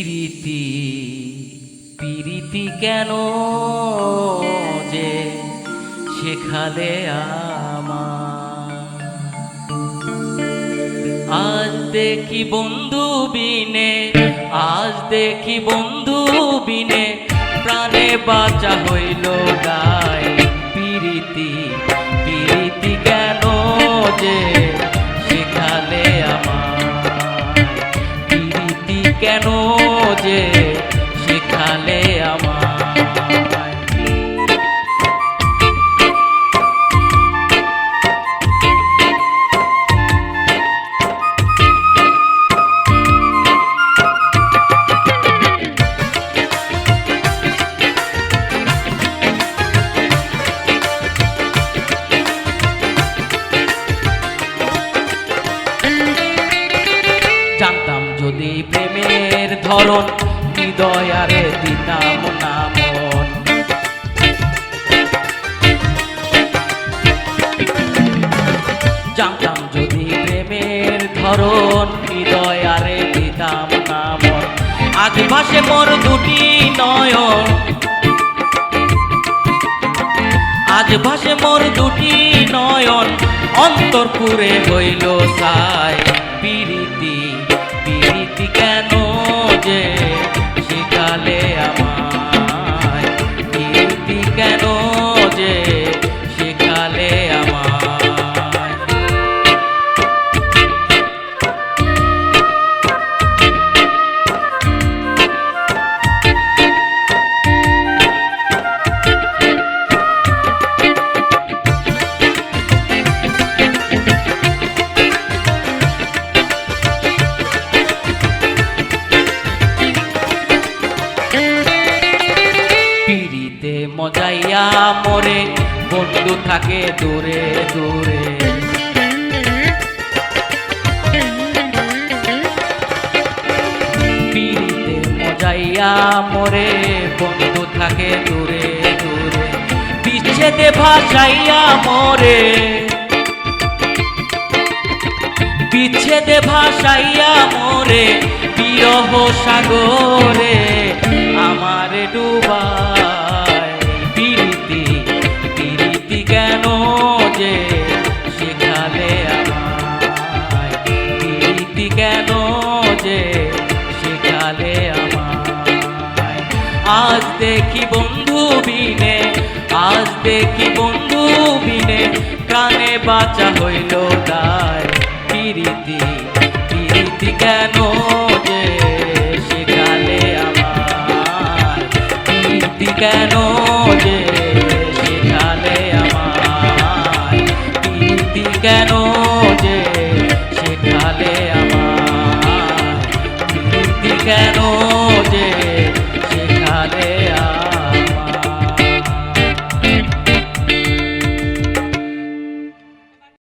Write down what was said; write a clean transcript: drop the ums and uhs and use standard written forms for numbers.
পিরিতি পিরিতি কেন যে শেখালে আমার। আজ দেখি বন্ধু বিনে, আজ দেখি বন্ধু বিনে প্রাণে বাঁচা হইল গায়। পিরিতি পিরিতি কেন যে শেখালে আমার, পিরিতি কেন যে শেখালে আমার। জানতাম যদি প্রেমের ধরন হৃদয় আরে দিতাম না মন। জানতাম যদি প্রেমের ধরন হৃদয় আরে দিতাম না মন। আজ ভাসে মোর দুটি নয়ন, আজ ভাসে মোর দুটি নয়ন অন্তরপুরে হইল সাই। পিরিতি পিরিতি কেন যে শেখালে আমায়, পিরিতি কেন যে শেখালে আমায়। মজাইয়া মোরে বন্ধু থাকে দূরে দূরে, পিরিতে মজাইয়া মোরে বন্ধু থাকে দূরে দূরে। বিচ্ছেদে ভাসাইয়া মোরে, বিচ্ছেদে ভাসাইয়া মোরে বিরহ সাগরে আমার ডুবায়। পিরিতি পিরিতি কেন যে শেখালে আমায়, পিরিতি কেন যে শেখালে আমায়। আজ দেখি বন্ধু বিনে, আজ দেখি বন্ধু বিনে প্রাণে বাঁচা হইল দায়। পিরিতি পিরিতি কেন যে শেখালে আমায়, পিরিতি কেন যে শেখালে আমায়, পিরিতি কেন যে শেখালে আমায়, পিরিতি কেন যে শেখালে